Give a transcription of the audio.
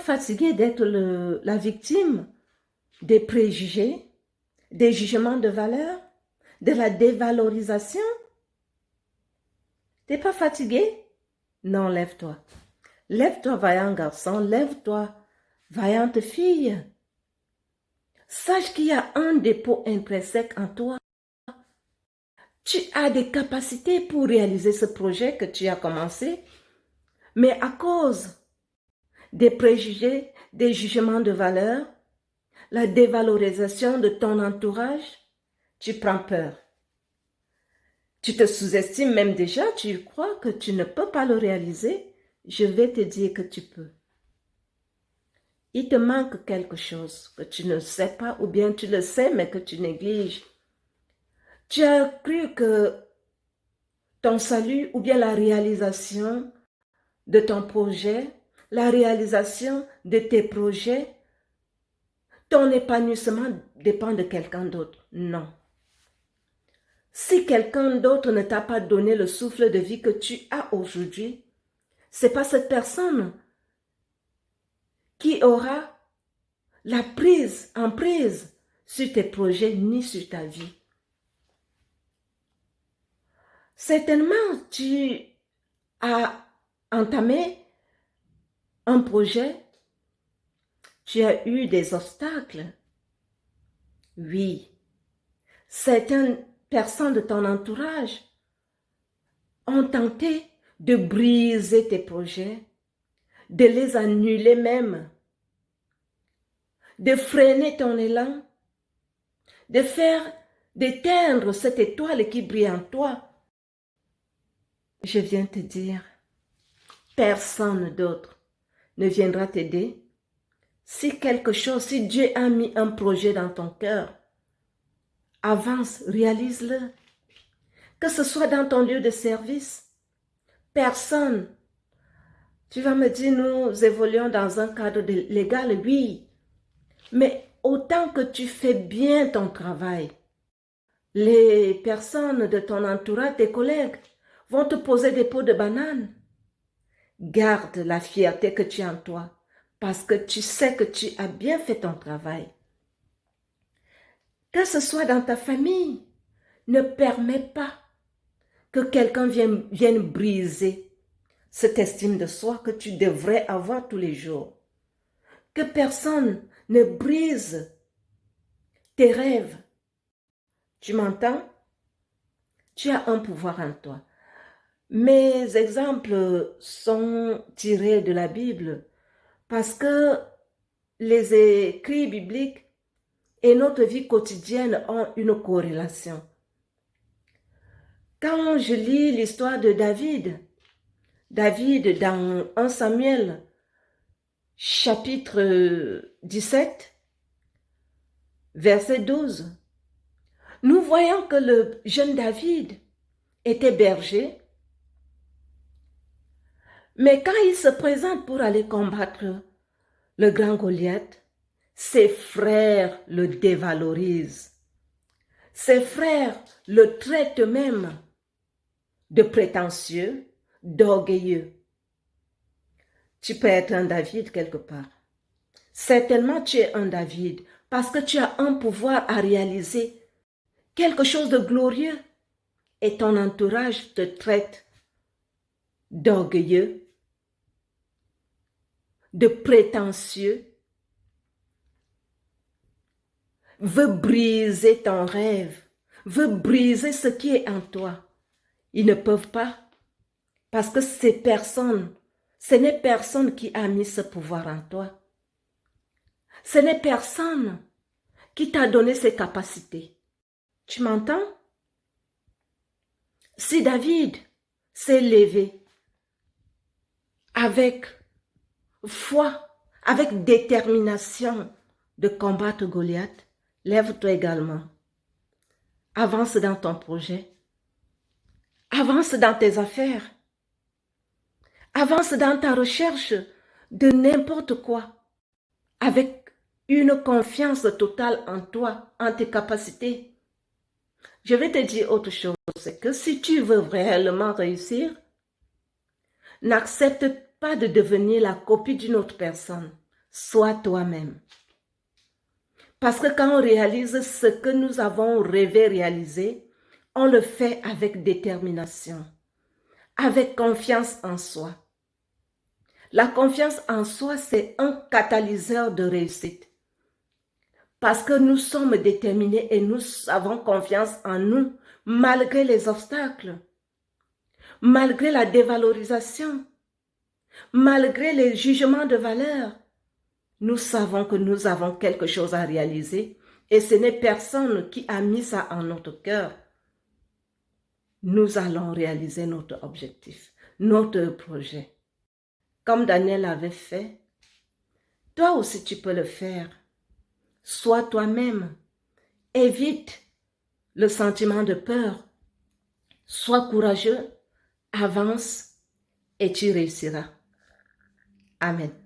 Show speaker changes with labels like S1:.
S1: fatigué d'être la victime des préjugés, des jugements de valeur, de la dévalorisation? T'es pas fatigué? Non, lève-toi. Lève-toi, vaillant garçon, lève-toi, vaillante fille. Sache qu'il y a un dépôt intrinsèque en toi. Tu as des capacités pour réaliser ce projet que tu as commencé, mais à cause des préjugés, des jugements de valeur, la dévalorisation de ton entourage, tu prends peur. Tu te sous-estimes même déjà, tu crois que tu ne peux pas le réaliser. Je vais te dire que tu peux. Il te manque quelque chose que tu ne sais pas ou bien tu le sais mais que tu négliges. Tu as cru que ton salut ou bien la réalisation de ton projet, la réalisation de tes projets, ton épanouissement dépend de quelqu'un d'autre. Non. Si quelqu'un d'autre ne t'a pas donné le souffle de vie que tu as aujourd'hui, c'est pas cette personne qui aura la emprise sur tes projets ni sur ta vie. Certainement, tu as entamé un projet, tu as eu des obstacles. Oui, certaines personnes de ton entourage ont tenté de briser tes projets, de les annuler même, de freiner ton élan, d'éteindre cette étoile qui brille en toi. Je viens te dire, personne d'autre ne viendra t'aider. Si Dieu a mis un projet dans ton cœur, avance, réalise-le. Que ce soit dans ton lieu de service, personne. Tu vas me dire, nous évoluons dans un cadre légal, oui. Mais autant que tu fais bien ton travail, les personnes de ton entourage, tes collègues, vont te poser des pots de banane. Garde la fierté que tu as en toi, parce que tu sais que tu as bien fait ton travail. Que ce soit dans ta famille, ne permets pas que quelqu'un vienne briser cette estime de soi que tu devrais avoir tous les jours. Que personne ne brise tes rêves. Tu m'entends? Tu as un pouvoir en toi. Mes exemples sont tirés de la Bible parce que les écrits bibliques et notre vie quotidienne ont une corrélation. Quand je lis l'histoire de David dans 1 Samuel, chapitre 17, verset 12, nous voyons que le jeune David était berger, mais quand il se présente pour aller combattre le grand Goliath, ses frères le dévalorisent. Ses frères le traitent même de prétentieux, d'orgueilleux. Tu peux être un David quelque part. Certainement tu es un David parce que tu as un pouvoir à réaliser quelque chose de glorieux et ton entourage te traite d'orgueilleux, de prétentieux, veut briser ton rêve, veut briser ce qui est en toi. Ils ne peuvent pas parce que ce n'est personne qui a mis ce pouvoir en toi. Ce n'est personne qui t'a donné ces capacités. Tu m'entends? Si David s'est levé avec foi, avec détermination de combattre Goliath, lève-toi également. Avance dans ton projet. Avance dans tes affaires. Avance dans ta recherche de n'importe quoi. Avec une confiance totale en toi, en tes capacités. Je vais te dire autre chose, c'est que si tu veux réellement réussir, n'accepte pas de devenir la copie d'une autre personne. Sois toi-même. Parce que quand on réalise ce que nous avons rêvé réaliser, on le fait avec détermination, avec confiance en soi. La confiance en soi, c'est un catalyseur de réussite. Parce que nous sommes déterminés et nous avons confiance en nous, malgré les obstacles, malgré la dévalorisation, malgré les jugements de valeur. Nous savons que nous avons quelque chose à réaliser et ce n'est personne qui a mis ça en notre cœur. Nous allons réaliser notre objectif, notre projet. Comme Daniel avait fait, toi aussi tu peux le faire. Sois toi-même. Évite le sentiment de peur. Sois courageux, avance et tu réussiras. Amen.